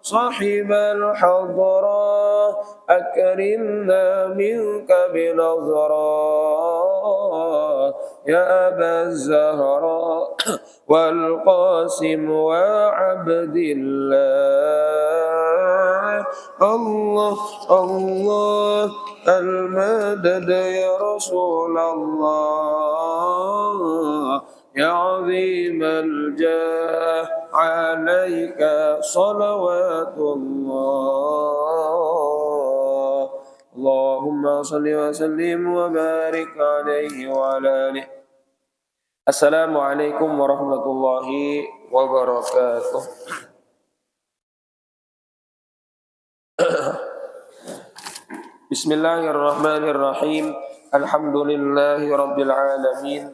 صاحب الحضرة أكرمنا منك بنظرة يا أبا الزهراء والقاسم وعبد الله الله الله المدد يا رسول الله يا عظيم الجاه عليك صلوات الله اللهم صل وسلم وبارك عليه وعلى آله. Assalamualaikum warahmatullahi wabarakatuh. Bismillahirrahmanirrahim. Alhamdulillahi rabbil alamin.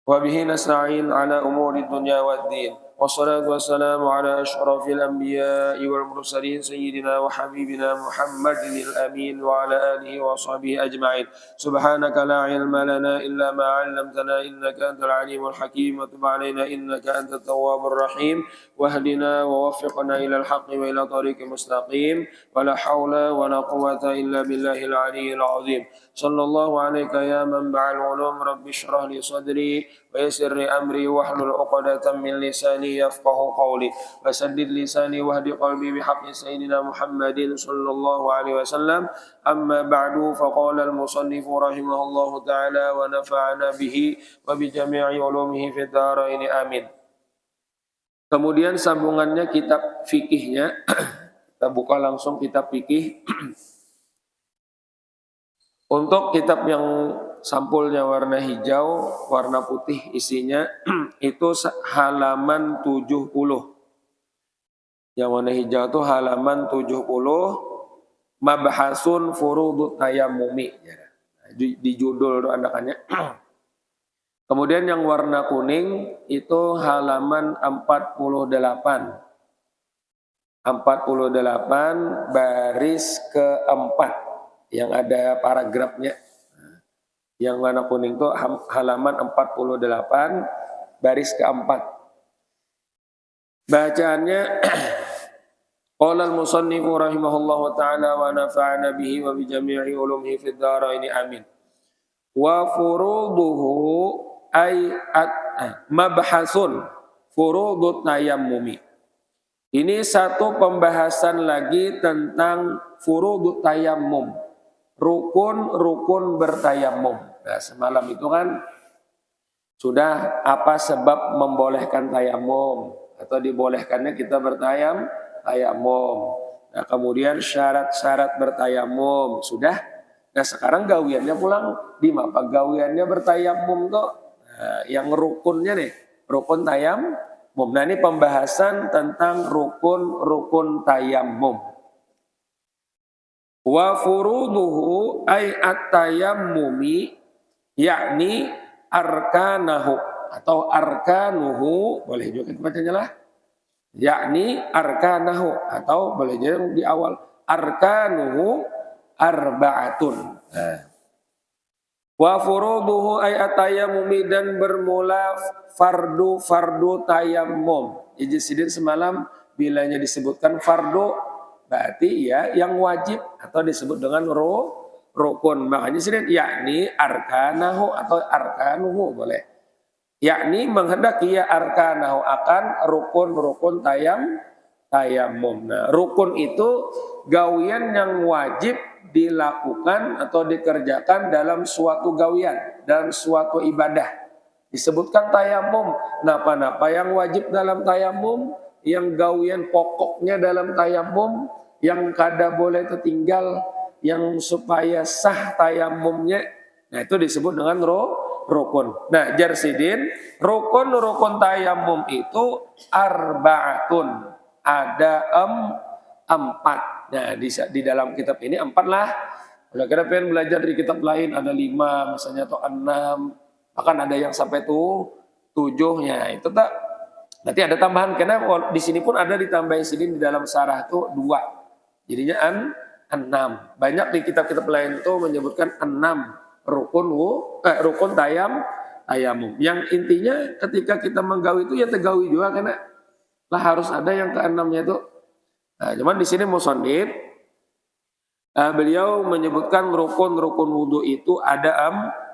Wa bihi nasta'in ala umuri dunya waddin. Wassalatu wassalamu ala asyrafil anbiya'i wal mursalin sayyidina wa habibina Muhammadin al-amin wa ala alihi wa sahbihi ajma'in. Subhanaka la ilma lana illa ma 'allamtana innaka antal alimul hakim wa tub 'alaina innaka antat tawwabur rahim wahdina wa waffiqna ila al-haqqi wa ila tariqil mustaqim wa la haula wa la quwwata illa billahil aliyyil 'azim. Sallallahu alayka ya manba'al ulum rabbi shrah li sadri wa yassir li amri wahlul 'uqdatam min lisani yafqahu qawli wa saddid lisani wahdi qalbi bihaqqi sayyidina Muhammadin sallallahu alaihi wasallam. Amma ba'du, faqala al-musannif rahimahullahu ta'ala wa nafa'ana bihi wa bi jami'i ulumihi fid dharain amin. Kemudian sambungannya kitab fikihnya. Kita buka langsung kitab fikih. Untuk kitab yang sampulnya warna hijau, warna putih isinya itu halaman 70. Yang warna hijau itu halaman 70, Mabhasun Furudut Tayammumi. Di judul itu anakannya. Kemudian yang warna kuning itu halaman 48. 48 baris keempat yang ada paragrafnya. Yang warna kuning itu halaman 48 baris keempat. Bacaannya qala al-musannif rahimahullahu ta'ala wa nafa'ana bihi wa bi jami'i ulumihi fid dharain amin. Wa furuduhu ay mabhasun furudut tayammumi. Ini satu pembahasan lagi tentang furudut tayammum. Rukun-rukun bertayamum. Nah, semalam itu kan sudah apa sebab membolehkan tayamum atau dibolehkannya kita tayamum. Nah, kemudian syarat-syarat bertayamum sudah. Nah, sekarang gawiannya pulang di apa? Gawiannya bertayamum tuh. Nah, yang rukunnya nih, rukun tayamum. Nah, ini pembahasan tentang rukun-rukun tayamum. Wa furuduhu ay at-tayammumi yakni arkanahu atau arkanuhu, boleh juga kita bacanya lah, yakni arkanahu atau boleh juga di awal arkanuhu arba'atun. Wa furuduhu ay at-tayammumi dan bermula fardu tayammum. Jadi semalam bilanya disebutkan fardu berarti ya yang wajib atau disebut dengan rukun. Makanya sini yakni arkanahu atau arkanuhu boleh. Yakni menghendaki ya arkanahu akan rukun-rukun tayammum. Nah, rukun itu gawian yang wajib dilakukan atau dikerjakan dalam suatu gawian, dalam suatu ibadah. Disebutkan tayamum. Napa-napa yang wajib dalam tayamum, yang gawian pokoknya dalam tayamum, yang kada boleh tertinggal, yang supaya sah tayamumnya. Nah, itu disebut dengan rukun. Nah, jarsidin, rukun tayamum itu arba'atun. Ada 4. Nah, di dalam kitab ini 4 lah. Kalau kita pengen belajar di kitab lain ada 5 misalnya atau 6. Bahkan ada yang sampai 7-nya. Itu tak. Nanti ada tambahan karena di sini pun ada ditambahin sini di dalam sarah itu 2. Jadinya 6. Banyak di kitab-kitab lain itu menyebutkan 6 rukun tayamum. Yang intinya ketika kita menggawi itu ya tegawi juga karena Lah harus ada yang keenamnya itu. Nah, cuman di sini musannif beliau menyebutkan rukun-rukun wudu itu ada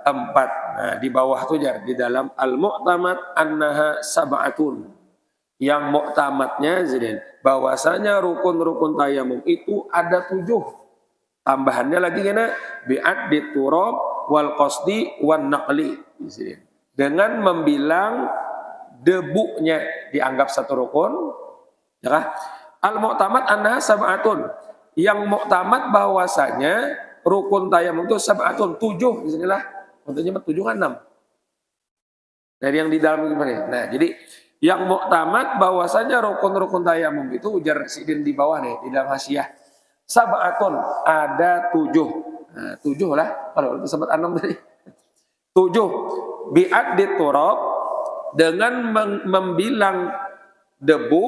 empat. Nah, di bawah tuh jar di dalam al-mu'tamad annaha sab'atun. Yang mu'tamadnya Zidin, bahwasanya rukun-rukun tayamum itu ada 7. Tambahannya lagi kena bi'ad diturab wal qasdi wan naqli. Dengan membilang debunya dianggap satu rukun, ya kan? Al-mu'tamad annaha sab'atun. Yang mu'tamad bahwasanya rukun tayamum itu sab'atun, 7 di sinilah. Contohnya 7 kan 6. Dari yang di dalam gimana? Nah, jadi yang mu'tamad bahwasanya rukun-rukun tayamum itu ujar sidin di bawah nih, di dalam hasiah. Sab'atun, ada 7. Nah, 7 lah, kalau itu sempat 6 tadi. 7. Bi'ad diturab, dengan membilang debu,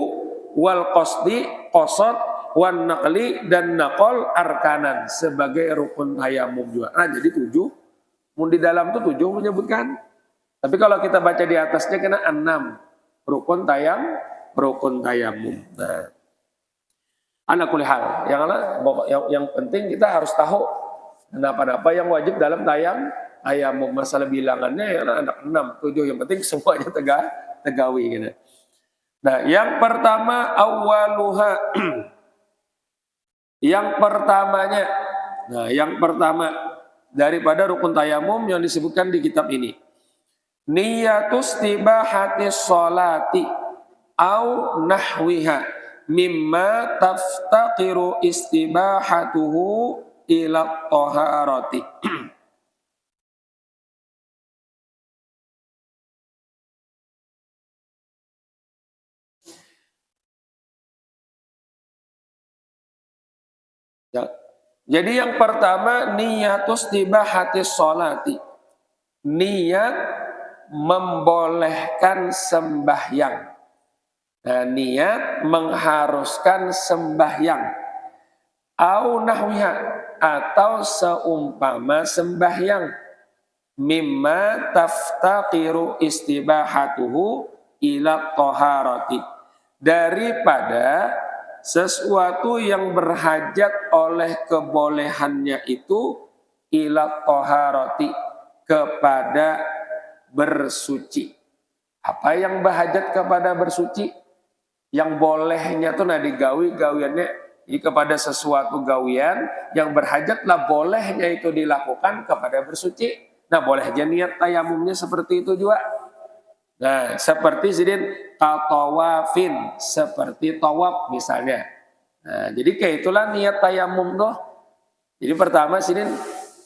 wal qasdi, qasad, wan naqli, dan naqol arkanan sebagai rukun tayamum juga. Nah, jadi 7. Mun di dalam itu 7 menyebutkan. Tapi kalau kita baca di atasnya kena 6. Rukun tayamum. Nah, ala kulli hal. Yang penting kita harus tahu apa yang wajib dalam tayamum. Masalah bilangannya ya anak 6, 7. Yang penting semuanya tegawi gitu. Nah, yang pertama awaluha. Yang pertama daripada rukun tayamum yang disebutkan di kitab ini. Niyatus tibahatis sholati au nahwiha mimma taftaqiru istibahatuhu ila taharati. Ya. Jadi yang pertama niyatus tibahatis sholati. Niat membolehkan sembahyang. Nah, niat mengharuskan sembahyang. Au nahwiha, atau seumpama sembahyang. Mimma taftaqiru istibahatuhu ila taharati. Daripada sesuatu yang berhajat oleh kebolehannya itu ila taharati, kepada bersuci. Apa yang berhajat kepada bersuci? Yang bolehnya tuh nah gawiannya kepada sesuatu gawian yang berhajatlah bolehnya itu dilakukan kepada bersuci. Nah, boleh aja niat tayamumnya seperti itu juga. Nah, seperti sidin katawafin, seperti tawaf misalnya. Nah, jadi kayak itulah niat tayamum tuh. Jadi pertama sidin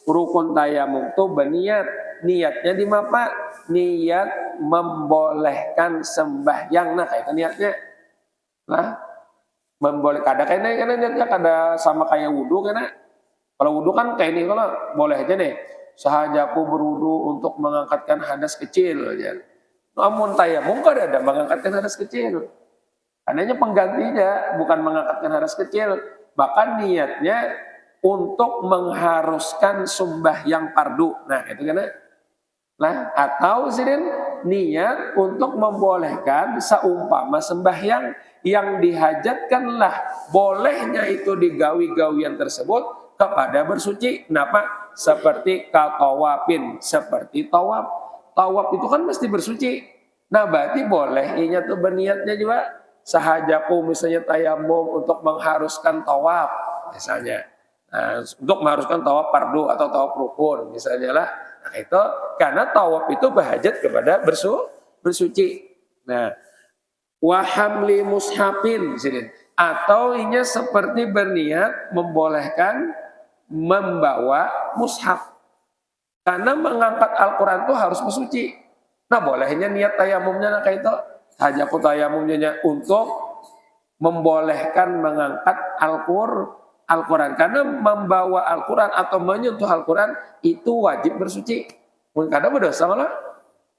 rukun tayamum tuh berniat. Niatnya di mana? Niat membolehkan sembahyang. Nah, kayak itu niatnya. Nah, membolehkan ada kayaknya niatnya kada sama kayak wudu karena kalau wudu kan kayak ini kalau boleh aja nih. Sahajaku berwudu untuk mengangkatkan hadas kecil aja. Namun tayamum kan ada mengangkatkan hadas kecil. Adanya penggantinya bukan mengangkatkan hadas kecil, bahkan niatnya untuk mengharuskan sembahyang fardu. Nah, itu kan. Nah, atau sidin niat untuk membolehkan seumpama sembahyang yang dihajatkanlah bolehnya itu digawi-gawian tersebut kepada bersuci. Kenapa? Seperti katawafin, seperti tawaf. Tawaf itu kan mesti bersuci. Nah, berarti boleh inya tuh berniatnya juga sahajaku misalnya tayamum untuk mengharuskan tawaf misalnya. Nah, untuk mengharuskan tawaf fardu atau tawaf rukun misalnya lah. Nah, itu karena tawaf itu berhajat kepada bersuci. Nah, wahamli mushafin atau inya seperti berniat membolehkan membawa mushaf. Karena mengangkat Al-Quran itu harus bersuci. Nah, bolehnya niat tayamumnya nah kayak itu. Hajaku tayamumnya untuk membolehkan mengangkat Al-Quran. Karena membawa Al-Quran atau menyentuh Al-Quran itu wajib bersuci. Kadang berdosa malah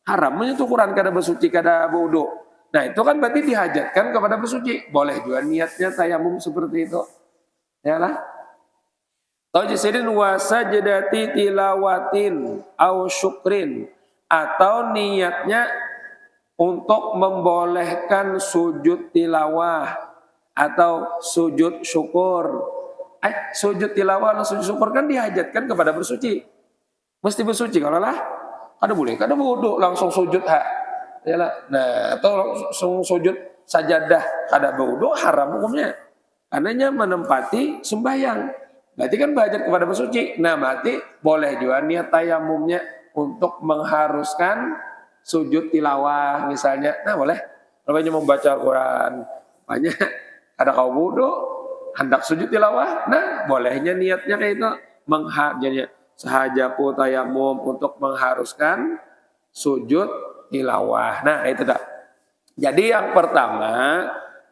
haram menyentuh Quran kada bersuci, kada wudu. Nah, itu kan berarti dihajatkan kepada bersuci. Boleh juga niatnya tayamum seperti itu. Ya lah. Tajsidin wa sajdati tilawatin au syukrin, atau niatnya untuk membolehkan sujud tilawah atau sujud syukur. Sujud tilawah atau sujud syukur kan dihajatkan kepada bersuci. Mesti bersuci kalau lah kada boleh, kada wudu langsung sujud yalah. Nah, atau langsung sujud sajadah kada wudu haram hukumnya. Karenanya menempati sembahyang. Berarti kan berhajat kepada bersuci. Nah, berarti boleh juga niat tayamumnya untuk mengharuskan sujud tilawah misalnya. Nah, boleh. Namanya membaca Al-Quran. Banyak ada kau wudu, hendak sujud tilawah. Nah, bolehnya niatnya kayak itu. Jadi sahajaku tayamum untuk mengharuskan sujud tilawah. Nah, itu dah. Jadi yang pertama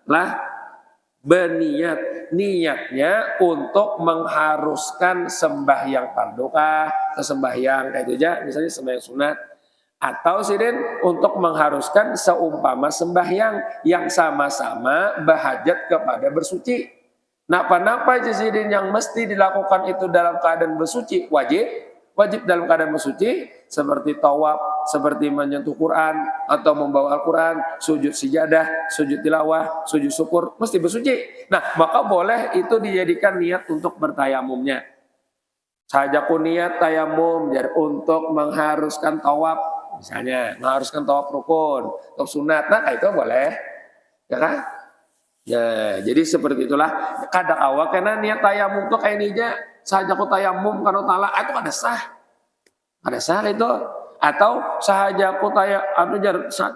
lah niatnya untuk mengharuskan sembahyang fardukah, sembahyang kayak itu aja, misalnya sembahyang sunat, atau sidin untuk mengharuskan seumpama sembahyang yang sama-sama bahajat kepada bersuci. Napa-napa aja sidin yang mesti dilakukan itu dalam keadaan bersuci, wajib dalam keadaan bersuci, seperti tawaf, seperti menyentuh Quran atau membawa Al-Quran, sujud sijadah, sujud tilawah, sujud syukur, mesti bersuci. Nah, maka boleh itu dijadikan niat untuk bertayamumnya. Sahajaku niat tayamum untuk mengharuskan tawaf, misalnya mengharuskan tawaf rukun, tawaf sunat, nah itu boleh, ya kan? Ya, jadi seperti itulah. Kadang awal karena niat tayamum tuh kayak ini aja, sahajaku tayamum karena ta'ala itu ada sah itu, atau sahajaku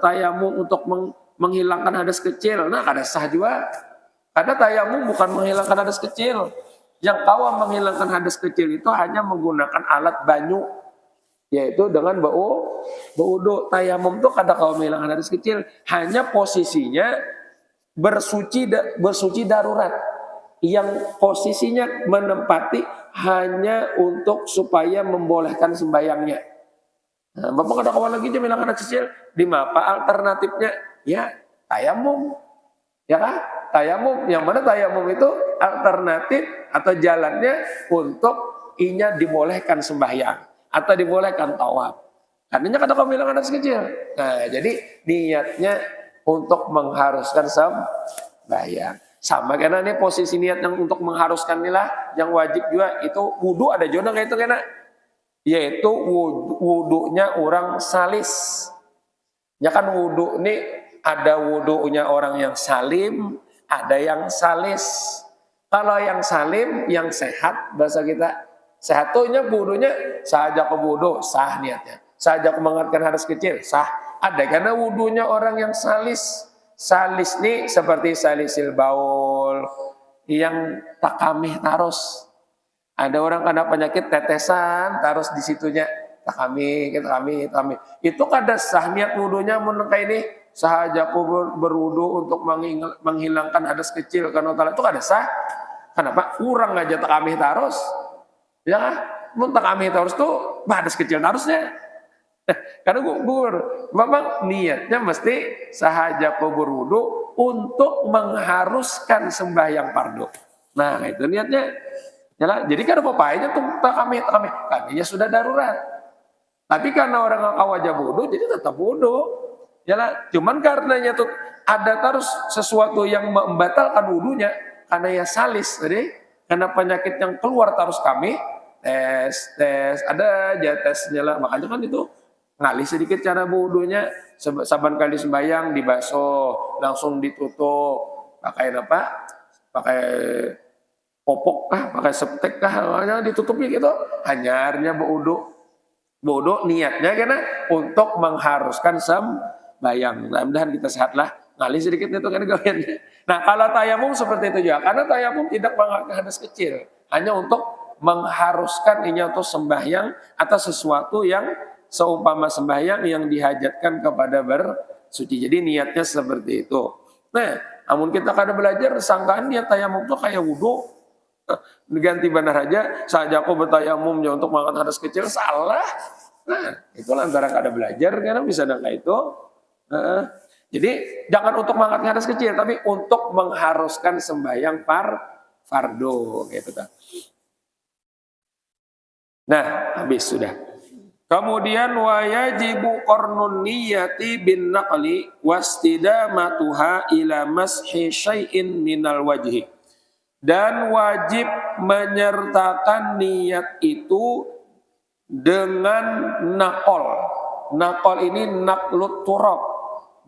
tayamum untuk menghilangkan hadas kecil, nah ada sah juga. Karena tayamum bukan menghilangkan hadas kecil. Yang kawa menghilangkan hadas kecil itu hanya menggunakan alat banyu, yaitu dengan wudu. Tayamum itu kadang kawa menghilangkan hadas kecil, hanya posisinya bersuci darurat, yang posisinya menempati hanya untuk supaya membolehkan sembayangnya. Nah, Bapak kada kawan lagi bilang anak kecil, di mapa alternatifnya ya tayamum, ya kan? Tayamum, yang mana tayamum itu alternatif atau jalannya untuk inya dibolehkan sembahyang atau dibolehkan tawaf. Karena kada kawan bilang anak kecil. Nah, jadi niatnya untuk mengharuskan sembahyang. Sama karena ini posisi niat yang untuk mengharuskan inilah yang wajib juga itu wudu ada juga kayak itu kena, yaitu wudunya orang salis. Ya kan wudu ini ada wudunya orang yang salim, ada yang salis. Kalau yang salim, yang sehat bahasa kita, sehat tuh wudunya sahaja ke wudu sah niatnya, sahaja mengeluarkan hadas kecil sah. Ada karena wudunya orang yang salis. Salis nih seperti salisil baul yang takamih tarus. Ada orang kena penyakit tetesan tarus di situnya takamih. Itu kada sah niat wudunya menengkai ini sahajaku berwudu untuk menghilangkan hadas kecil karena itu kada sah. Kenapa? Kurang aja takamih tarus. Ya kan? Mun takamih tarus tuh hadas kecil tarusnya. Karena gugur, memang niatnya mesti sahaja berwudu untuk mengharuskan sembahyang fardu. Nah itu niatnya. Yalah, jadi kan apa-apanya tuh kami kaminya sudah darurat. Tapi karena orang wajib wudu, jadi tetap wudu. Yalah, cuman karenanya tuh ada terus sesuatu yang membatalkan wudunya karena ya salis, jadi karena penyakit yang keluar terus kami tes ada aja tesnya lah, makanya kan itu ngalih sedikit cara wudunya, saban kali sembahyang dibasuh, langsung ditutup, pakai apa? Pakai popok pakai septek hanya ditutupi gitu. Hanyarnya wudu niatnya karena untuk mengharuskan sembahyang. Mudah-mudahan kita sehatlah. Ngalih sedikit itu kan gawiannya. Nah, kalau tayamum seperti itu juga, karena tayamum tidak mengangkat hadas kecil, hanya untuk mengharuskan ini untuk sembahyang atau sesuatu yang seumpama sembahyang yang dihajatkan kepada bersuci. Jadi niatnya seperti itu. Nah, namun kita kada belajar sangkaan niat tayamum itu kayak wudu. Diganti benar aja saja aku bertayamumnya untuk mengangkat hadas kecil, salah. Nah, itu lantaran kada belajar karena bisa dangka itu. Jadi jangan untuk mengangkat hadas kecil, tapi untuk mengharuskan sembahyang fardu gitu kan. Nah, habis sudah. Kemudian wa yajibu qarnun niyati bin naqli wastidamatuha ila mashi syai'in minal wajhi. Dan wajib menyertakan niat itu dengan naqol. Naqol ini naqlut turab,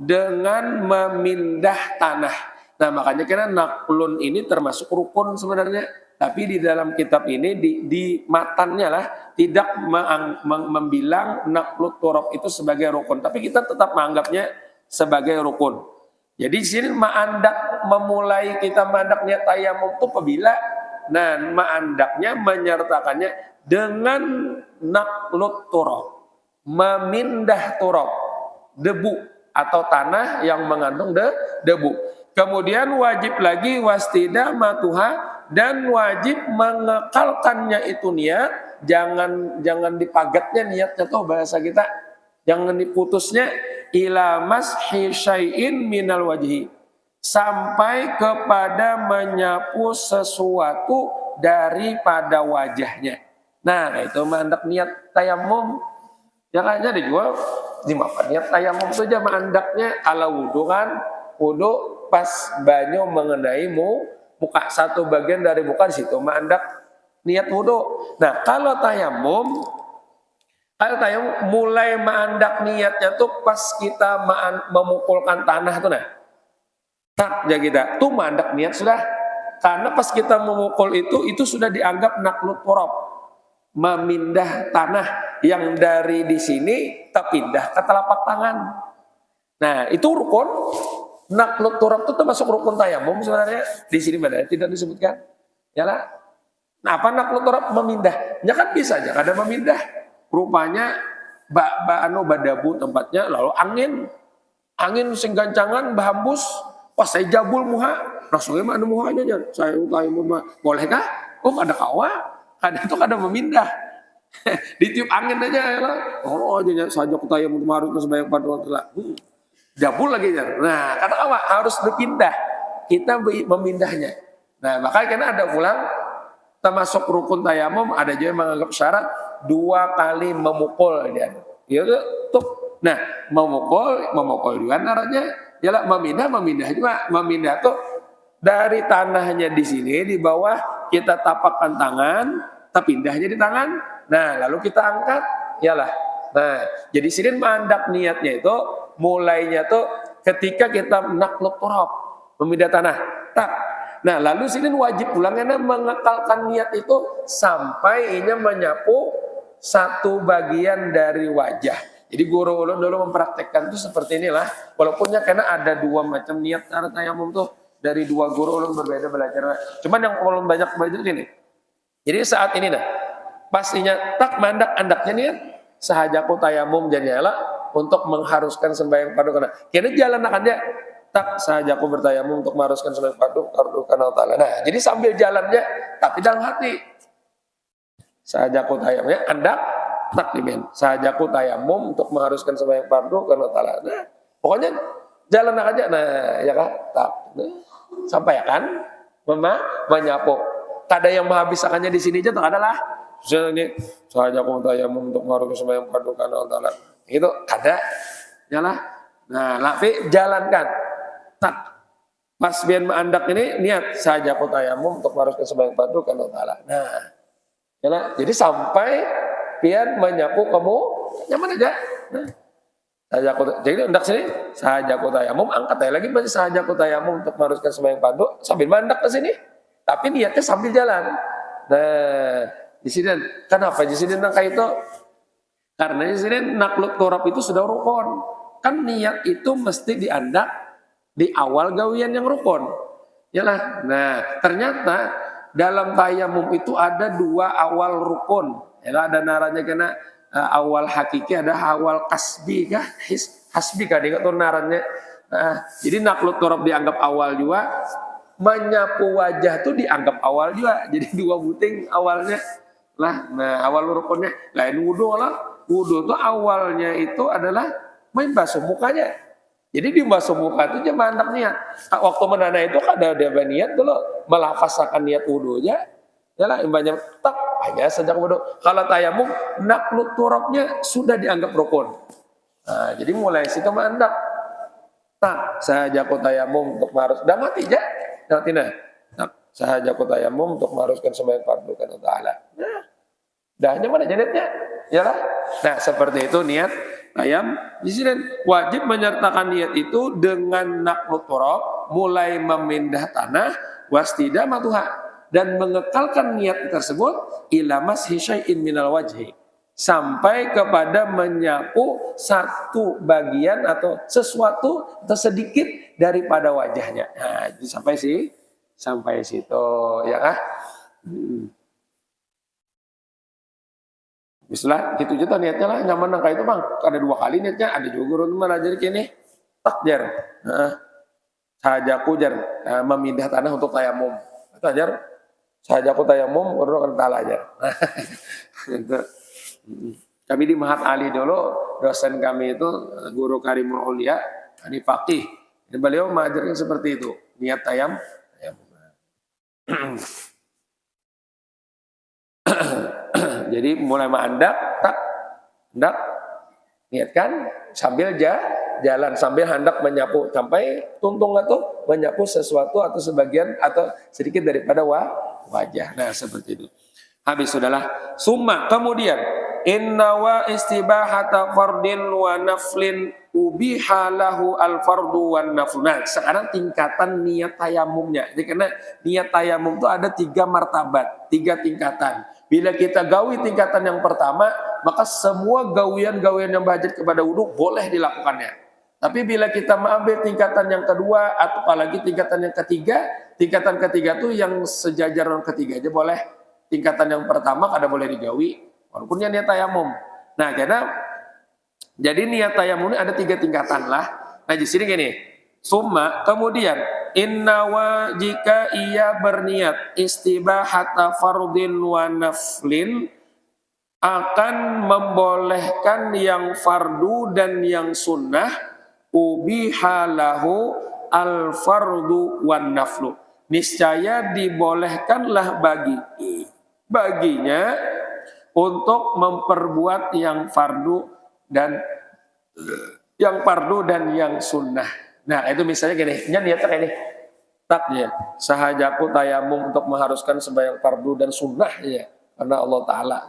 dengan memindah tanah. Nah makanya karena naqlun ini termasuk rukun sebenarnya. Tapi di dalam kitab ini di matannya lah tidak membilang naqlut turab itu sebagai rukun, tapi kita tetap menganggapnya sebagai rukun. Jadi di sini memulai kita mandak niat tayamum itu apabila mandaknya menyertakannya dengan naqlut turab, memindah turab, debu atau tanah yang mengandung debu. Kemudian wajib lagi wastidamatuha, dan wajib mengekalkannya itu niat, jangan dipagatnya niatnya tuh bahasa kita, jangan diputusnya, ila mashi syai'in minal wajhi, sampai kepada menyapu sesuatu daripada wajahnya. Nah itu mandak niat tayamum. Jangan jadi jual dimakan niat tayamum itu aja mandaknya. Kalau wudu kan, wudu pas banyu mengenai muka, satu bagian dari muka di situ mandak niat wudu. Nah kalau tayamum mulai mandak niatnya tuh pas kita memukulkan tanah tuh, nah tak ya kita tuh mandak niat sudah, karena pas kita memukul itu sudah dianggap naqlut turab, memindah tanah yang dari di sini terpindah ke telapak tangan. Nah itu rukun. Naqlut turab itu termasuk rukun tayamum sebenarnya. Di sini benar tidak disebutkan. Yalah. Nah, apa naqlut turab? Memindah. Ya kan bisa aja ada memindah. Rupanya badabu tempatnya, lalu angin sing gancangan bahambus. Wah, saya jabul muha. Rasulullah ada muhanya aja. Saya tayamum bolehkah? Oh, ada kawa. Ada itu ada memindah. Ditiup angin aja ya lah. Oh, aja saja tayamum harus sebanyak pada jabul lagi. Nah, kata apa? Harus berpindah. Kita memindahnya. Nah, makanya karena ada ulang termasuk rukun tayamum, ada juga yang menganggap syarat 2 kali memukul dia. Ya tuh. Nah, memukul juga naranya ialah memindah juga. Memindah tuh dari tanahnya di sini, di bawah kita tapakkan tangan, terpindahnya di tangan. Nah, lalu kita angkat, ialah. Nah, jadi sini mandak niatnya itu mulainya tuh ketika kita naqlut turab, memindah tanah. Tak. Nah, lalu sini wajib pulangnya mengekalkan niat itu sampai inya menyapu satu bagian dari wajah. Jadi guru ulun dulu mempraktekkan itu seperti inilah. Walaupunnya karena ada 2 macam niat cara tayamum tuh dari 2 guru ulun berbeda belajar. Cuman yang ulun banyak belajar ini. Jadi saat ini dah pastinya tak mandak andaknya niat sahajaku tayamum jadilah untuk mengharuskan sembahyang padu karena kira jalan akan dia tak sahajaku bertayamum untuk mengharuskan sembahyang padu karena ta'ala. Nah, jadi sambil jalannya tapi dalam hati sahajaku tayamumnya andak tak dimen sahajaku tayamum untuk mengharuskan sembahyang padu karena ta'ala. Nah, pokoknya jalan aja. Nah, ya kan tak. Nah, sampai kan menyapu. Kada yang menghabiskannya di sini aja tak ada lah. Ini sahajaku tayamum untuk mengharuskan sembahyang padu karena ta'ala. Itu ada nyala. Nah, tapi jalankan. Tak. Pas biar mendak ini niat saja aku tayamum untuk mengharuskan sembahyang padu karena ta'ala. Nah, nyala. Jadi sampai biar menyapu kamu nyaman aja. Nah, saja aku jadi hendak sini saja aku tayamum, angkat aja lagi masih saja aku tayamum untuk mengharuskan sembahyang padu sambil mendak ke sini. Tapi niatnya sambil jalan. Nah, di sini kenapa di sini kayak itu? Karena di sini naqlut turab itu sudah rukun. Kan niat itu mesti diandak di awal gawian yang rukun. Yalah. Nah, ternyata dalam tayamum itu ada 2 awal rukun. Yalah, ada naranya kena awal hakiki, ada awal kasbi kah? Hasbi kah dia tuh naranya. Nah, jadi naqlut turab dianggap awal juga. Menyapu wajah tuh dianggap awal juga. Jadi 2 buting awalnya. Nah, awal rukunnya lain wudu lah. Wudu itu awalnya itu adalah membasuh mukanya. Jadi di basuh muka itu dia mandak niat. Waktu menana itu ada dia niat dulu melafazkan niat wudunya. Yalah imbanya tak hanya sejak wudhu. Kalau tayamum, naqlut turabnya sudah dianggap rukun. Nah, jadi mulai situ mandak. Tak sahajaku tayamum untuk mengharus. Dah mati aja. Dah tina. Tak sahajaku tayamum untuk mengharuskan sembahyang fardu kan Ta'ala. Nah, dahnya mana jadinya? Yalah. Nah, seperti itu niat tayam. Di sini wajib menyertakan niat itu dengan naqlut turab, mulai memindah tanah, wastidamatuha, dan mengekalkan niat tersebut ila mashi syai'in minal wajhi, sampai kepada menyapu satu bagian atau sesuatu atau sedikit daripada wajahnya. Nah, itu sampai situ ya kah? Bismillah, gitu juga niatnya lah, nyaman nangka itu bang. Ada 2 kali niatnya, ada juga guru mengajari kini takjar. Sahajaku jar memindah tanah untuk tayamum. Itu ajar. Sahajaku tayamum guru akan kalah aja. Gitu. Kami di Mahat Ali dulu, dosen kami itu guru Karimul Ulia, ini faqih. Dan beliau mengajarkan seperti itu, niat tayamum. Jadi mulai mendak, niatkan sambil jalan, sambil hendak menyapu sampai tuntung atau menyapu sesuatu atau sebagian atau sedikit daripada wajah. Nah, seperti itu. Habis sudahlah. Summa kemudian innawa istibahata fardin wa naflin ubiha lahu al-fardu wan naflu. Nah, sekarang tingkatan niat tayamumnya. Jadi karena niat tayamum itu ada 3 martabat, 3 tingkatan. Bila kita gawi tingkatan yang pertama, maka semua gawian-gawian yang berhajat kepada wudhu boleh dilakukannya. Tapi bila kita mengambil tingkatan yang kedua atau apalagi tingkatan yang ketiga, tingkatan ketiga itu yang sejajar dengan ketiga aja boleh. Tingkatan yang pertama kada boleh digawi, walaupunnya niat tayamum. Nah, karena jadi niat tayamum ini ada 3 tingkatan lah. Nah, di sini gini. Summa kemudian innawa jika ia berniat istibahata fardin wa naflin, akan membolehkan yang fardu dan yang sunnah, ubiha lahu al fardu wan naflu, niscaya dibolehkanlah baginya untuk memperbuat yang fardu dan yang sunnah. Nah, itu misalnya gini, niatnya kayak ini. Taknya sahajaku tayamum untuk mengharuskan sembahyang fardu dan sunnah ya, karena Allah Ta'ala.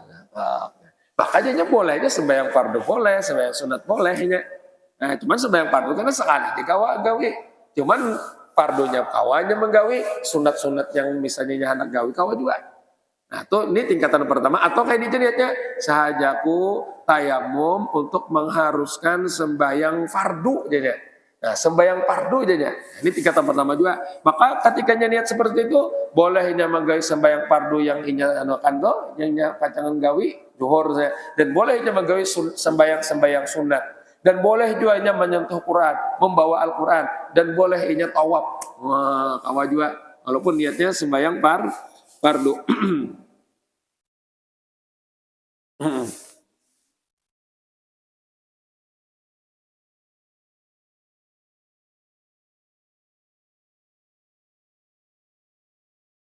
Makanya boleh aja sembahyang fardu boleh, sembahyang sunat boleh ya. Nah, cuman sembahyang fardu karena sekali gawi. Cuman fardunya kawanya menggawi, sunat-sunat yang misalnya anak gawi kawa juga. Nah, tuh ini tingkatan pertama. Atau kayak ini niatnya sahajaku tayamum untuk mengharuskan sembahyang fardu aja. Nah, sembahyang fardu aja. Ini tingkatan pertama juga. Maka ketika niat seperti itu, bolehnya menggawi sembahyang fardu yang inya kanto, yang inya pacangan gawi, zuhur saya. Dan bolehnya menggawi sembahyang sunat. Dan boleh juga inya menyentuh Quran, membawa Al-Quran. Dan boleh inya tawaf. Wah, kawa juga. Walaupun niatnya sembahyang fardu.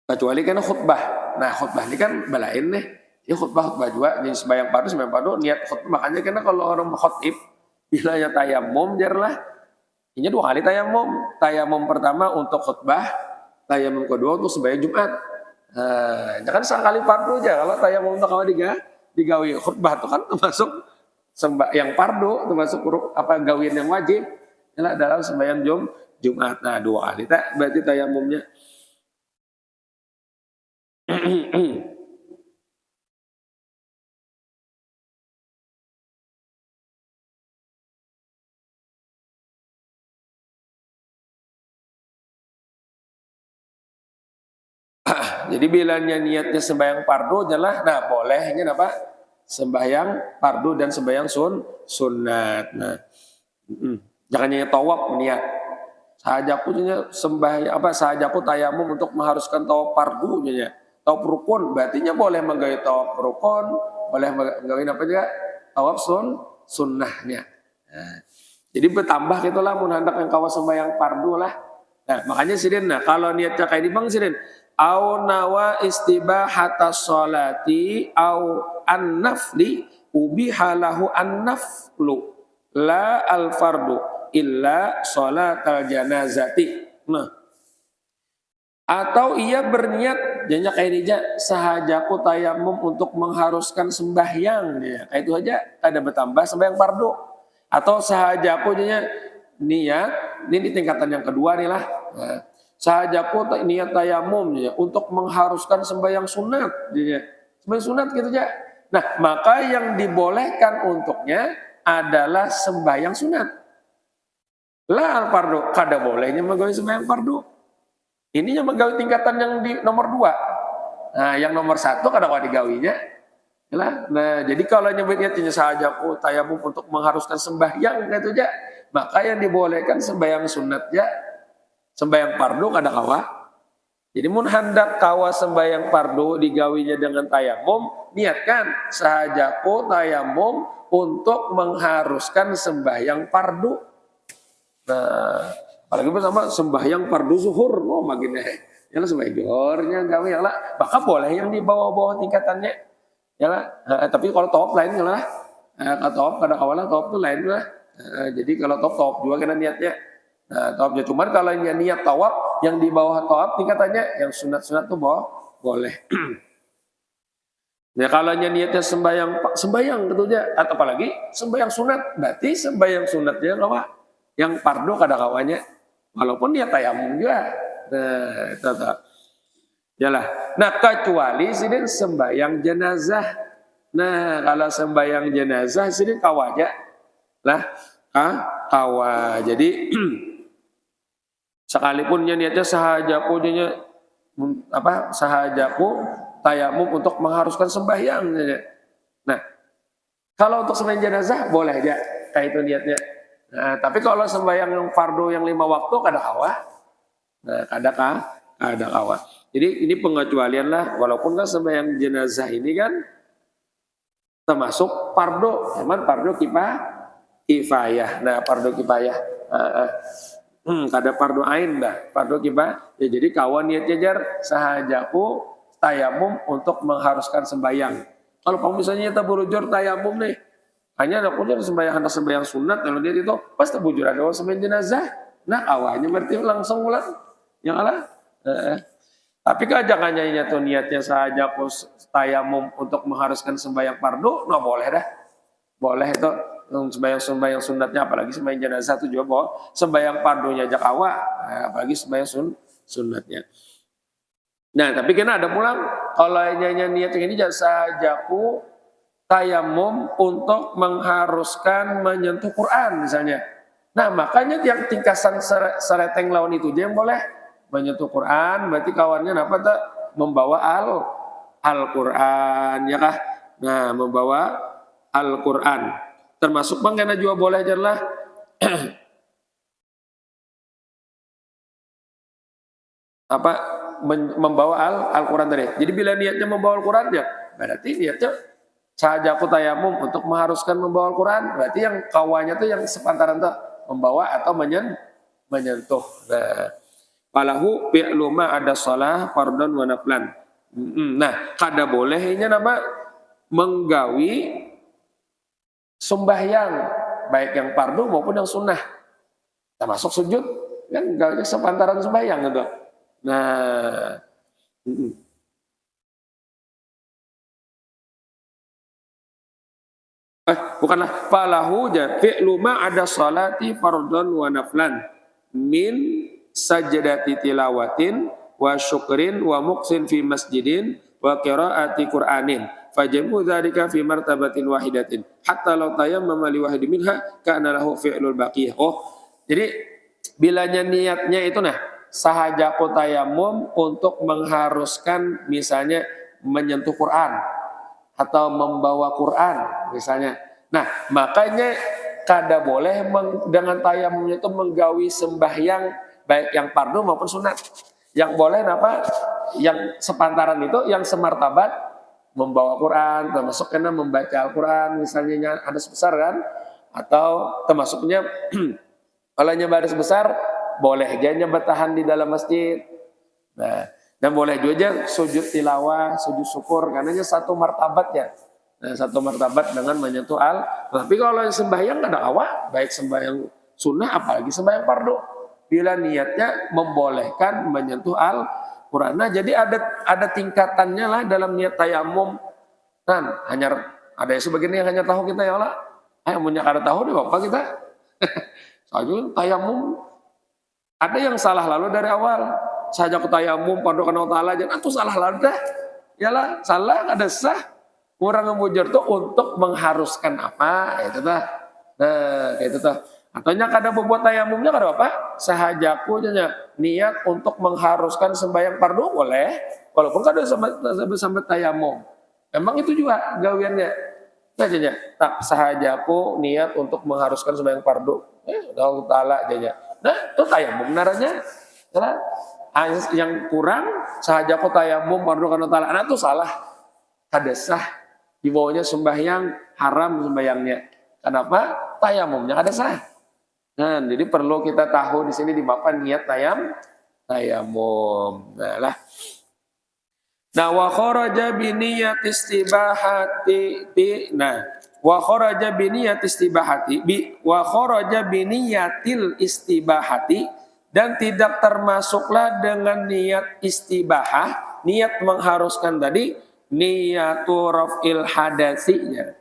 Kecuali kan khutbah. Nah, khutbah ini kan balain nih. Ya khutbah juga. Jadi sembahyang fardu, niat khutbah. Makanya karena kalau orang khutib, bilanya tayamum, jarlah. Ini 2 kali tayamum. Tayamum pertama untuk khutbah, tayamum kedua untuk sembahyang Jumat. Nah, kan sekali fardu aja. Kalau tayamum untuk kawan digawi khutbah itu kan termasuk sembahyang fardu, termasuk gawian yang wajib. Inilah dalam sembahyang Jumat. Nah, 2 kali. Berarti tayamumnya. Jadi bilanya niatnya sembahyang fardu adalah, nah bolehnya apa? Sembahyang fardu dan sembahyang sunat. Nah, jangan hanya tawaf niat. Sahajaku tayamum untuk mengharuskan tawaf fardu aja. Tawaf rukun, berartinya boleh menggawi tawaf rukun, boleh menggawi apa juga? Tawaf sunnahnya. Nah, jadi bertambah gitulah mun hendak yang kawas sembahyang fardu lah. Nah, makanya sidin, nah kalau niatnya kayak di bang sidin, au nawa istibahata sholati au an-nafli ubihalahu an-naflu la al-fardu illa sholatal janazati. Nah, atau ia berniat jadinya kayak ini aja sahajaku tayamum untuk mengharuskan sembahyang ya. Kayak itu aja ada bertambah sembahyang fardu. Atau sahajaku jadinya niat ini di tingkatan yang kedua nih lah. Nah, sahajaku niat tayamum ya untuk mengharuskan sembahyang sunat ya. Sembahyang sunat gitu aja. Nah, maka yang dibolehkan untuknya adalah sembahyang sunat. Lah al-fardu kada bolehnya menggawe sembahyang fardu. Ini yang menggawi tingkatan yang di nomor 2. Nah, yang nomor 1 kadang-kadang digawinya. Nah, jadi kalau nyebutnya sahaja tayamum untuk mengharuskan sembahyang gitu aja, maka yang dibolehkan sembahyang sunat ya, sembahyang fardu kada kawa. Jadi mun hendak kawa sembahyang fardu digawinya dengan tayamum, niatkan sahajaku tayamum untuk mengharuskan sembahyang fardu. Nah, apalagi bersama sembahyang fardu zuhur, makin ya lah sembahyang zuhurnya gawe ya lah, maka boleh yang di bawah-bawah tingkatannya, ya lah. Tapi kalau top lain ya lah, kalau top kadang awalnya top tuh lain lah. Jadi kalau top juga kena niatnya. Nah, tawafnya cuman kalau yang niat tawaf yang di bawah tawaf tingkatannya yang sunat-sunat tuh boleh. Ya kalau niatnya sembahyang betulnya atau apalagi sembahyang sunat, berarti sembahyang sunatnya kawa yang fardu kada kawanya. Walaupun dia tayamum juga. Nah, itu. Yalah. Nah, kecuali sini sembahyang jenazah. Nah, kalau sembahyang jenazah sini kawaja. Lah, kawa. Jadi sekalipun niatnya sahajaku tayamum untuk mengharuskan sembahyang. Nah, kalau untuk sembahyang jenazah boleh aja kayak itu niatnya. Nah, tapi kalau sembahyang yang fardu yang 5 waktu kada kawa. Nah, kada kawa. Jadi ini pengecualian lah, walaupun kan sembahyang jenazah ini kan termasuk fardu, cuman fardu kifayah. Nah, fardu kifayah. Kada fardu ain dah, fardu kifayah. Ya, jadi kawan niatnya jar sahajaku tayamum untuk mengharuskan sembahyang. Kalau misalnya kita berujur tayamum nih, hanya ada punya sembahyang sunat, kalau dia itu pas terbujur ada sembahyang jenazah. Nah, awalnya berarti langsung ulang. Yang ala. Tapi jangan hanya tuh niatnya saja tayamum untuk mengharuskan sembahyang fardu, nah boleh dah. Boleh itu sembahyang sunatnya, apalagi sembahyang jenazah itu juga boleh. Sembahyang fardunya aja kawa, apalagi sembahyang sunatnya. Nah, tapi kena ada pulang kalau niatnya ini sahajaku tayamum untuk mengharuskan menyentuh Quran misalnya. Nah, makanya yang tingkasan sereteng lawan itu dia yang boleh menyentuh Quran, berarti kawannya apa tak membawa Al-Quran ya kah? Nah, membawa Al-Quran. Termasuk bangkana juga boleh aja apa membawa Al-Quran tadi. Jadi bila niatnya membawa Al-Quran ya, berarti niatnya sahajaku tayamum untuk mengharuskan membawa Al-Quran, berarti yang kawannya tuh yang sepantaran tuh membawa atau menyentuh. Nah, falahu fi'lu ma ada shalah fardhan wa naflan. Nah, kada bolehnya nama menggawi sembahyang baik yang fardu maupun yang sunnah. Termasuk sujud kan gawinya sepantaran sembahyang gitu. Nah, bukanlah falahu fi'lu ma ada salati fardhan wa naflan min sajdati tilawatin wa syukrin wa muqsin fi masjidin wa qiraati qur'anin fajamu dzalika fi martabatin wahidatin hatta law tayammama li wahidin minha kana lahu fi'lul baqiyah. Jadi bilanya niatnya itu sahajaku tayamum untuk mengharuskan misalnya menyentuh Quran atau membawa Quran misalnya. Nah, makanya kada boleh dengan tayamumnya itu menggawi sembahyang baik yang fardu maupun sunat. Yang boleh yang sepantaran itu yang semartabat membawa Quran, termasuk karena membaca Al-Quran misalnya ada sebesar kan, atau termasuknya kalau baris besar boleh aja bertahan di dalam masjid. Nah, Dan boleh juga sujud tilawah, sujud syukur, karena satu martabat ya. Nah, satu martabat dengan menyentuh Tapi kalau yang sembahyang ada awak, baik sembahyang sunnah apalagi sembahyang fardu. Bila niatnya membolehkan menyentuh Al-Quran. Nah, jadi ada tingkatannya lah dalam niat tayamum. Kan, hanya ada sebagian yang hanya tahu kita ya Allah. Yang punya kada tahu deh Bapak kita. Soalnya tayamum ada yang salah lalu dari awal. Saja ke tayamum pada kana taala jangan atuh salah lalu dah. Yalah, salah ada sah. Orang ngebujur tuh untuk mengharuskan apa? Itu tah. Nah, itu tah. Ataunya kada berbuat tayamumnya kada apa? Sahajaku nya niat untuk mengharuskan sembahyang fardu boleh, walaupun kada sampai tayamum. Emang itu juga gawiannya. Nah, tak sahajaku niat untuk mengharuskan sembahyang fardu. Allah Taala aja. Nah, itu tayamum naranya. Salah. Yang kurang sahajaku tayamum fardu kana taala. Nah, itu salah. Kada sah. Di bawahnya sembahyang haram sembahyangnya. Kenapa? Tayamumnya kada sah. Nah, jadi perlu kita tahu di sini di bapak niat tayamum. Nah, wa kharaja bi niyat istibahati wa kharaja bi niyat istibahati wa kharaja bi niyatil istibahati dan tidak termasuklah dengan niat istibahah, niat mengharuskan tadi niyatu raf'il hadasinya.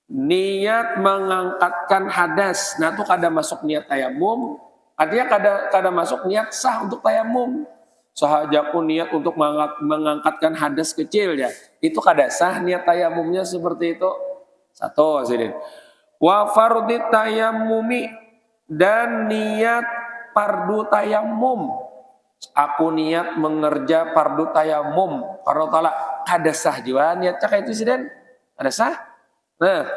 Niat mengangkatkan hadas. Nah, itu kada masuk niat tayamum. Artinya kada masuk niat sah untuk tayamum. Sahajaku niat untuk mengangkatkan hadas kecil ya. Itu kada sah niat tayamumnya seperti itu. Satu sini. Wa fardhi tayammumi dan niat fardu tayamum. Aku niat mengerja fardu tayamum. Karena taala kada sah juga niat cak itu siden. Kada sah? Nah,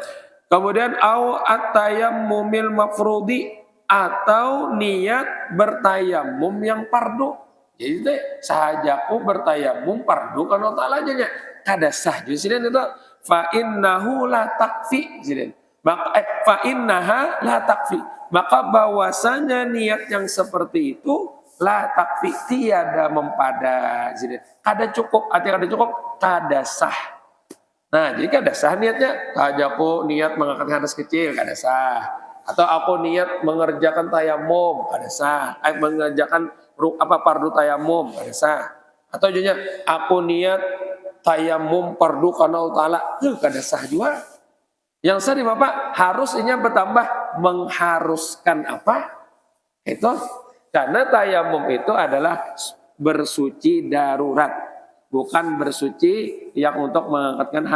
kemudian au at-tayammumil mafrudi atau niat bertayamum yang fardu. Jadi teh sahajaku bertayamum fardu kana taala aja nya kada sah jeung siden itu fa innahu la takfi siden. Maka fa innaha la takfi. Maka bahwasanya niat yang seperti itu la takfi tiada mempada siden. Kada cukup, artinya kada cukup, kada sah. Nah, jadi kada sah niatnya. Sahajaku niat mengangkat hadas kecil, kada sah. Atau aku niat mengerjakan tayamum, kada sah. Mengerjakan fardu tayamum, kada sah. Atau juga aku niat tayamum fardu kana taala, kada sah juga. Yang sah di Bapak harusnya bertambah mengharuskan apa? Itu karena tayamum itu adalah bersuci darurat. Bukan bersuci yang untuk mengangkatkan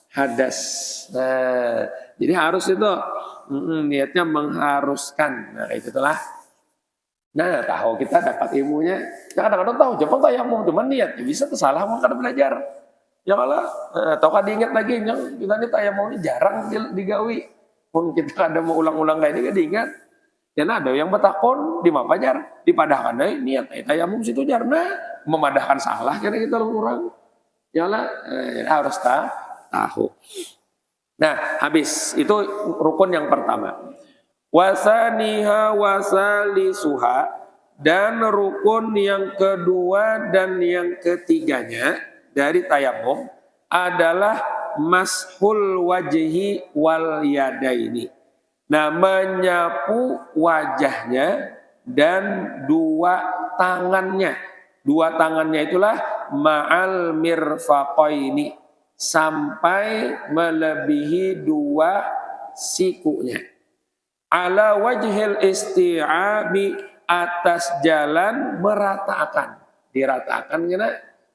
hadas. Nah, jadi harus itu niatnya mengharuskan. Nah, itulah. Nah, tahu kita dapat ilmunya. Ya, kadang-kadang tahu Jepang tayamum cuma niat. Ya, bisa tersalah mau kada belajar. Ya malah atau kada diingat lagi yang kita ini tayamum ini jarang digawi. Pun kita ada mau ulang-ulang kayak ini diingat. Ya ada yang bertakon di mapajar dipadahkan deh niat tayamum situ jarna memadahkan salah kira kita orang. Yalah harus tahu. Nah, habis itu rukun yang pertama. Wasaniha wasalisuha dan rukun yang kedua dan yang ketiganya dari tayamum adalah mashul wajhi wal yadaini. Nah, menyapu wajahnya dan dua tangannya. Dua tangannya itulah ma'al mirfaqaini sampai melebihi dua sikunya. Ala wajhil isti'abi atas jalan meratakan. Diratakan gini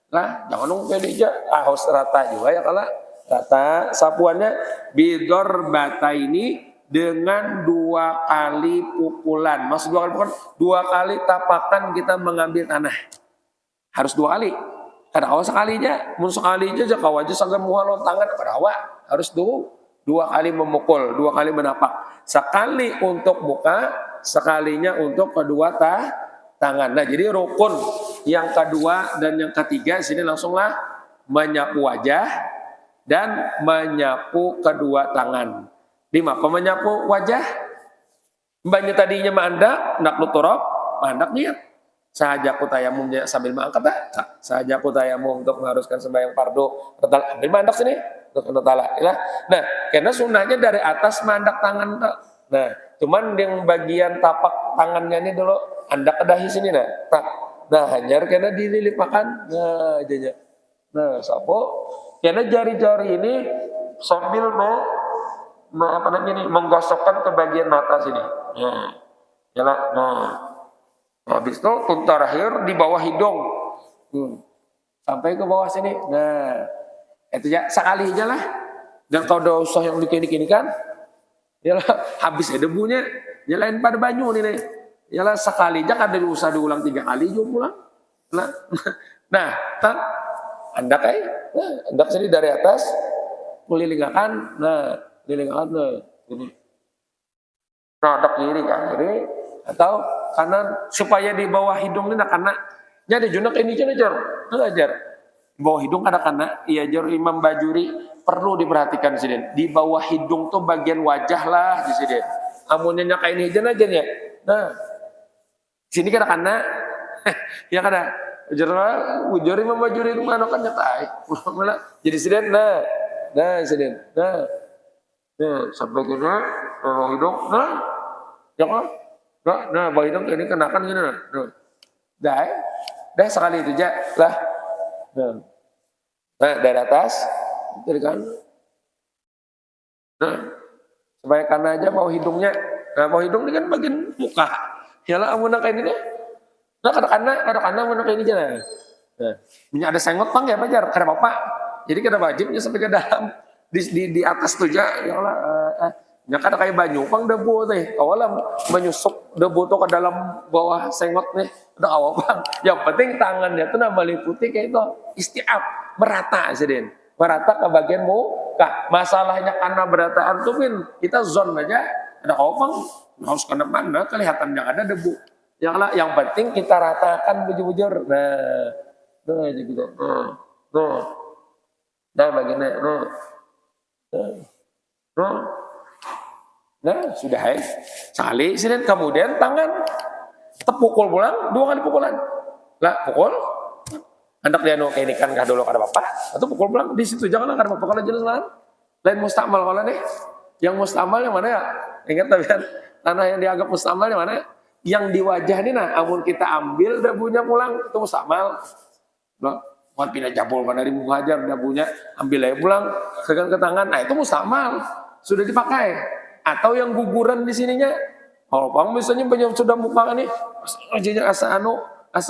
lah, jangan nunggu aja harus rata juga ya kalau rata sapuannya bidor bata ini dengan dua kali pukulan. Maksud dua kali pukulan, dua kali tapakan kita mengambil tanah. Harus dua kali. Kada awal sekali aja, mun sekali aja jaka wajah sagam muhalon tangan pada awal. Harus dua kali memukul, dua kali menapak. Sekali untuk muka, sekalinya untuk kedua tangan. Nah, jadi rukun yang kedua dan yang ketiga sini langsunglah menyapu wajah dan menyapu kedua tangan. 5. Menyapu wajah. Mbaknya tadinya mandak, nak nuturop, mandak niat. Sahaja aku tayamum sambil mengangkat tak? Sahaja aku tayamum untuk mengharuskan sembahyang fardu. Ambil mandak sini untuk Allah. Nah, karena sunnahnya dari atas mandak tangan tak. Nah, cuman yang bagian tapak tangannya ini dulu anda kedahi sini nah. Tak. Nah, hanyar karena dililip makan. Nah, aja. Nah, sapo karena jari-jari ini sambil apa namanya ini menggosokkan ke bagian mata sini. Nah, jalan. Nah, habis itu terakhir di bawah hidung. Sampai ke bawah sini. Nah, itu ya sekali aja lah. Dan kalau udah usah yang dikini-kini kan, yalah habis ya debunya. Ya lain pada banyu nih. Yalah sekali aja kan usah diulang 3 kali juga pulang. Nah, tak anda kayak, anda sini dari atas melilingkan, nah, melilingkan, nah, ini. Nah, ada kiri kan, kiri atau kanan supaya di bawah hidung ini karena jadi junak ini ajar di bawah hidung ada karena iya jar Imam Bajuri perlu diperhatikan sini di bawah hidung tuh bagian wajah lah di sini amunnya kayak ini aja ya nah sini kan karena ya karena ujur Imam Bajuri itu mana kan nyatai malah jadi sini nah sini nah sampai gini hidung nah ya kan nah bawah hidung ini kenakan gini nah dah sekali itu aja lah nah dari atas dari kanan nah supaya kanan aja bawah hidungnya nah bawah hidung ini kan bagian muka yalah amun kayak ini deh nah kada kanan amun kayak ini aja nah ada sengot bang ya pacar kada apa-apa jadi kada wajibnya sampai ke dalam di atas tuh aja yalah ya kada kayak banyu pang debu teh awalnya menyusup debu tuh ke dalam bawah sengot nih udah awal bang yang penting tangannya tuh meliputi kayak itu istiab merata sedin merata ke bagian muka masalahnya karena berataan tuh kita zone aja ada awal harus kena mana kelihatan yang ada debu yang penting kita ratakan bujur-bujur nah gitu nah bagiannya nah sudah sekali sini kemudian tangan tepukul pulang 2 kali pukulan lah pukul hendak dia kayak ini kan gak dulu kada bapak atau pukul pulang di situ janganlah kada bapak kalau jelas lain mustakmal kalau nih yang mustakmal yang mana ya ingat tapi kan tanah yang dianggap mustakmal yang mana yang di wajah ini nah amun kita ambil dabunya pulang itu mustakmal nah buat pindah jabul mana di muka aja dabunya ambil aja pulang ke tangan nah itu mustakmal sudah dipakai atau yang guguran di sininya kalau bang misalnya banyak sudah muka nih aja asa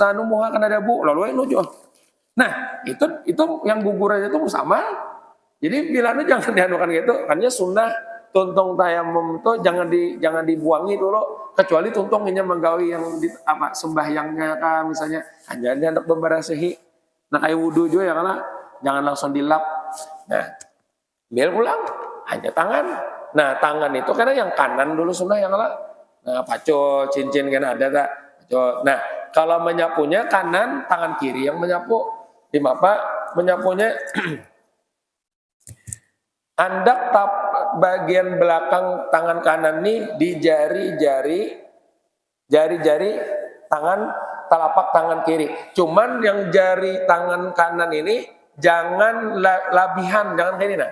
anu muka kena dabu lalu anu jual nah itu yang guguran itu sama jadi bilangnya jangan dianukan gitu karena sunnah tuntung tayamum itu jangan dibuangi dulu kecuali tuntung hanya menggawi yang sembahyangnya kan misalnya hanya hendak membarasihi nah kayak wudu juga ya karena jangan langsung dilap nah biar pulang hanya tangan nah tangan itu karena yang kanan dulu sunnah yang lah nah paco cincin kan ada tak paco nah kalau menyapunya kanan tangan kiri yang menyapu di mapa menyapunya andak bagian belakang tangan kanan nih di jari-jari tangan telapak tangan kiri cuman yang jari tangan kanan ini jangan labihan jangan kayak ini nah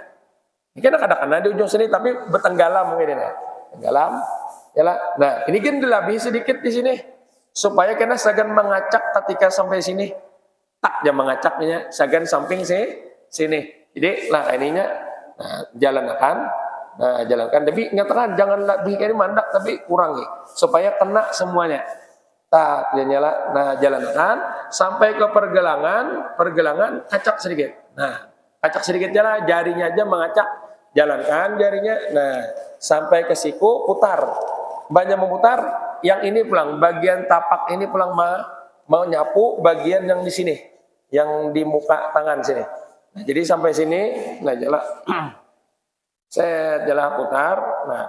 ini kan kadang-kadang di ujung sini tapi bertenggalam mungkin ini tenggalam yalah nah ini kan dilabih sedikit di sini supaya kena sagan mengacak ketika sampai sini tak jam mengacaknya sagan samping sini jadi lah ininya nah, jalankan tapi nyatakan jangan lebih kayak mandak tapi kurangi supaya kena semuanya tak dia nyala nah jalankan sampai ke pergelangan kacak sedikit nah kacak sedikit jalan jarinya aja mengacak jalankan jarinya nah sampai ke siku putar banyak memutar yang ini pulang bagian tapak ini pulang mau nyapu bagian yang di sini yang di muka tangan sini nah, jadi sampai sini nah jalan set jalan putar nah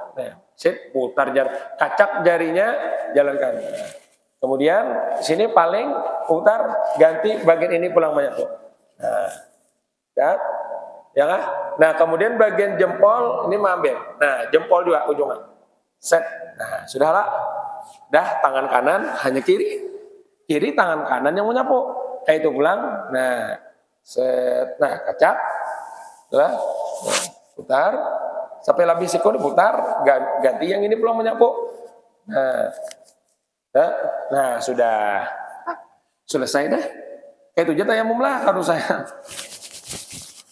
set putar kacak jarinya jalankan nah, kemudian sini paling putar ganti bagian ini pulang banyak tuh nah ya kan nah kemudian bagian jempol ini ambil nah jempol juga ujungnya set nah sudahlah dah tangan kanan hanya kiri kiri tangan kanan yang menyapu. Kayak itu pulang. Nah, nah kacak, nah, putar, sampai habis siku diputar, ganti yang ini pulang menyapu. Nah, nah sudah selesai dah. Kayak itu aja tayamum lah harus saya.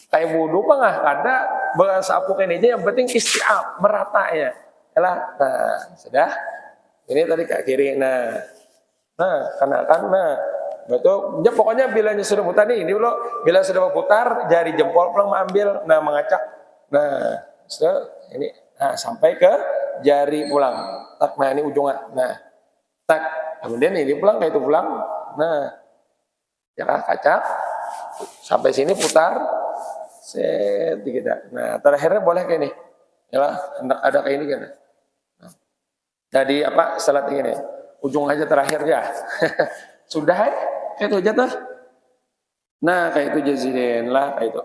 Kayak wudhu mah nggak ada bahasa apa kayak aja, yang penting isti'ab merata ya. Yalah, nah sudah. Ini tadi ke kiri, nah kanan, nah betul. Ya, pokoknya bilanya sudah putar nih, ini dulu. Bila sudah berputar, jari jempol pulang mengambil, nah mengacak, nah sudah ini, nah sampai ke jari pulang. Tak, nah ini ujungnya, nah tak. Kemudian ini pulang, kayak itu pulang, nah ya kacak sampai sini putar. Set kita. Nah, terakhirnya boleh kayak ini. Ya, ada kayak ini kan. Nah, jadi apa? Salat ini. Ujung aja terakhir ya. Sudah ya? Kayak itu aja tuh. Nah, kayak itu jazidin lah kayak itu.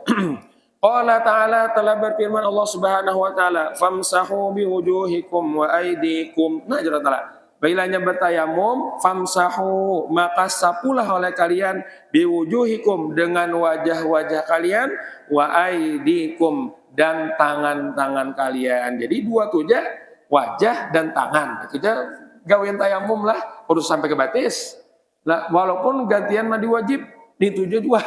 Allah Ta'ala telah berfirman Allah Subhanahu wa taala, "Famsahu biwujuhikum wa aydikum." Nah, jelas Ta'ala. Bilanya bertayamum, famsahu, maka sapulah oleh kalian biwujuhikum dengan wajah-wajah kalian, wa aydikum dan tangan-tangan kalian. Jadi dua tuh aja, wajah dan tangan. Itu aja gawean tayamum lah, harus sampai ke batis. Nah, walaupun gantian mandi wajib, dituju dua.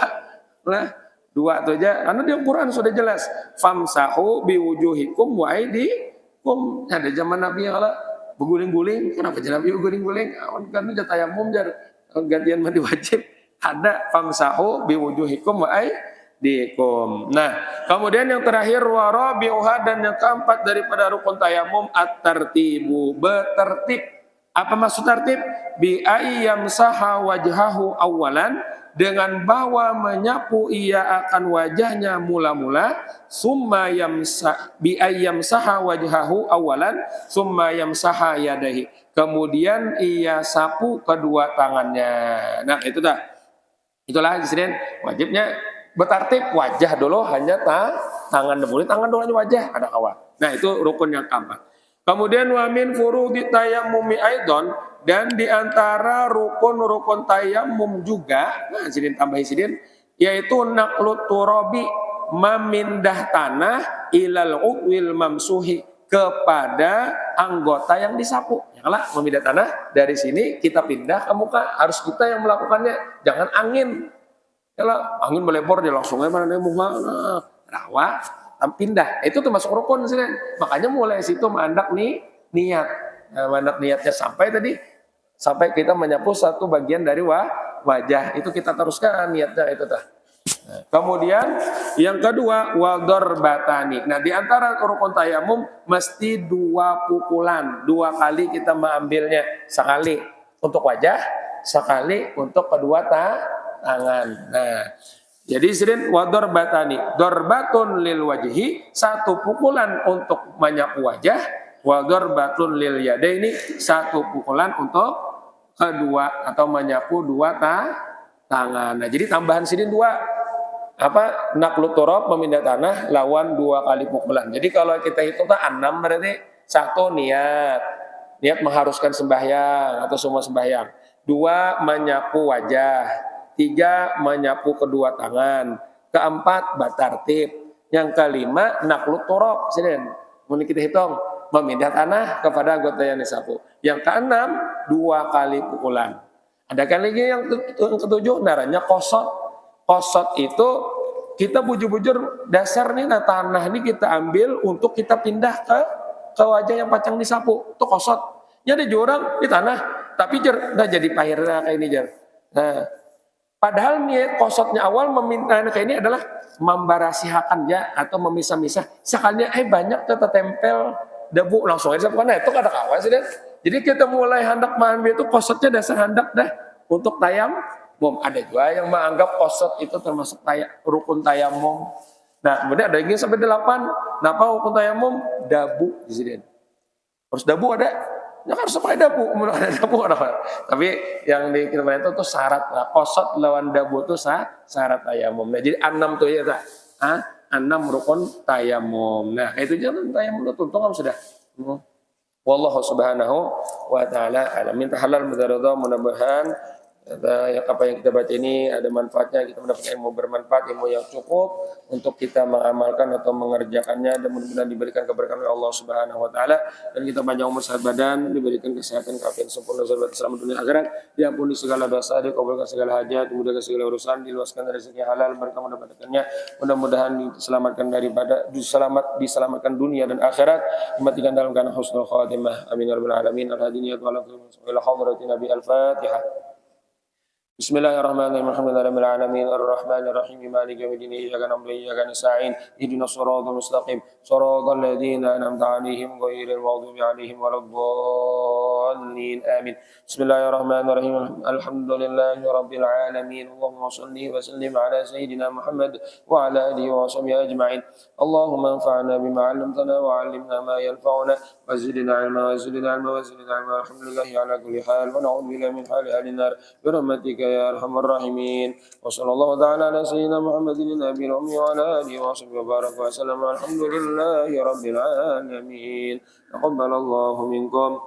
Nah, dua tuh aja, karena di Al-Quran sudah jelas. Famsahu biwujuhikum wa aydikum. Ada zaman Nabi yang kalau berguling-guling, kenapa jalan ibu guling-guling? Kan itu tayamum jar gantian mandi wajib. Ada famsahu biwujuhikum wa aydikum. Nah, kemudian yang terakhir warabi'uha, dan yang keempat daripada rukun tayamum at-tartibu, bertertib. Apa maksud tertib? Bi ayyamsaha wajhahu awalan, dengan bahwa menyapu ia akan wajahnya mula-mula, summa yamsah bi ayyamsaha wajhahu awalan summa yamsaha yadahi, kemudian ia sapu kedua tangannya. Nah, itu dah. Itulah disini wajibnya bertartib, wajah dulu hanya tangan dulu, tangan dulu hanya wajah, ada awal. Nah, itu rukun yang keempat. Kemudian wa min furudit tayammumi aidon, dan di antara rukun-rukun tayamum juga, nah sidin tambahin sidin, yaitu naqlut turabi, memindah tanah, ilal udwil mamsuhi, kepada anggota yang disapu. Yalah, memindah tanah dari sini kita pindah ke muka, harus kita yang melakukannya, jangan angin. Yalah, angin melebor dia langsung mana nih muka, rawa, pindah. Itu termasuk rukun sih. Makanya mulai situ mandak nih niat. Nah, mandak niatnya sampai kita menyapu satu bagian dari wajah. Itu kita teruskan niatnya itu dah. Nah, kemudian yang kedua wador batani. Nah, di antara rukun tayamum mesti dua pukulan, dua kali kita mengambilnya, sekali untuk wajah, sekali untuk kedua tangan. Nah, jadi sidin wador batani, dorbatun lil wajhi, satu pukulan untuk menyapu wajah, wador batun lil yadaini, satu pukulan untuk kedua atau menyapu dua tangan. Nah, jadi tambahan sidin dua, apa, naqlut turab, memindah tanah, lawan dua kali pukulan. Jadi kalau kita hitung 6 berarti satu niat mengharuskan sembahyang atau semua sembahyang, dua menyapu wajah, tiga menyapu kedua tangan, keempat batartib, yang kelima naqlut turab, sidin. Mulai kita hitung memindah tanah kepada anggota yang disapu. Yang keenam dua kali pukulan. Ada kan lagi yang ketujuh, naranya kosot. Kosot itu kita bujur-bujur dasar nih, nah tanah ini kita ambil untuk kita pindah ke wajah yang pacang disapu. Itu kosot. Jadi jurang di tanah, tapi udah jadi pahirnya kayak ini jar. Nah, padahal niat kosotnya awal meminta kayak ini adalah membarasihakan ya, atau memisah-misah. Sekalinya banyak tertempel debu langsung aja karena itu ada kawan sih deh. Jadi kita mulai hendak mengambil itu kosotnya dasar hendak dah untuk tayamum. Ada juga yang menganggap kosot itu termasuk rukun tayamum. Nah, kemudian ada yang sampai 8. Kenapa rukun tayamum? Dabu di sini. Terus dabu ada, ya harus pakai dabu. Ada dabu ada. Tapi yang di kita itu tuh syarat lah. Kosot lawan dabu itu syarat tayamum. Nah, jadi 6 tuh ya tak? 6 rukun tayamum. Nah, itu jangan tayamum itu tuntung sudah. Wallahu subhanahu wa ta'ala alam. Minta halal mudaradha, mudah-mudahan Apa yang kita baca ini ada manfaatnya, kita mendapatkan ilmu bermanfaat, ilmu yang cukup untuk kita mengamalkan atau mengerjakannya, dan mudah-mudahan diberikan keberkahan oleh Allah Subhanahu wa taala, dan kita panjang umur sehat badan, diberikan kesehatan, keafiatan sempurna, selamat dunia akhirat, diampuni segala dosa, dikabulkan segala hajat, dimudahkan segala urusan, diluaskan rezeki halal berkah mendapatkannya, mudah-mudahan diselamatkan dunia dan akhirat, dimatikan dalam keadaan husnul khatimah. Amin ya rabbal alamin. Al-hadiniyat wa ala hadratin Nabi al-Fatihah. Bismillahirrahmanirrahim. Alhamdulillahirabbil alamin arrahmanir rahim maliki yaumiddin iyyaka na'budu wa iyyaka nasta'in ihdinas siratal mustaqim siratal ladzina an'amta 'alaihim ghairil maghdubi 'alaihim waladdallin amin. Bismillahirrahmanirrahim. Alhamdulillahirabbil alamin. Allahumma shalli wa sallim ala sayyidina Muhammad wa ala alihi wa sahbihi ajma'in. Allahumma anfa'na bima 'allamtana wa 'allimna ma yanfa'una wa zidna 'ilma wa zidna 'ilma wa zidna 'ilma. Alhamdulillahi ala kulli hal wa na'udzu billahi min hali ahli nar bi rahmatika ya arhamar rahimin. Wa sallallahu ta'ala ala sayyidina Muhammadin nabiyil ummi wa ala alihi wa sahbihi wa baraka wa sallam. Alhamdulillahi rabbil alamin. Taqabbalallahu minkum.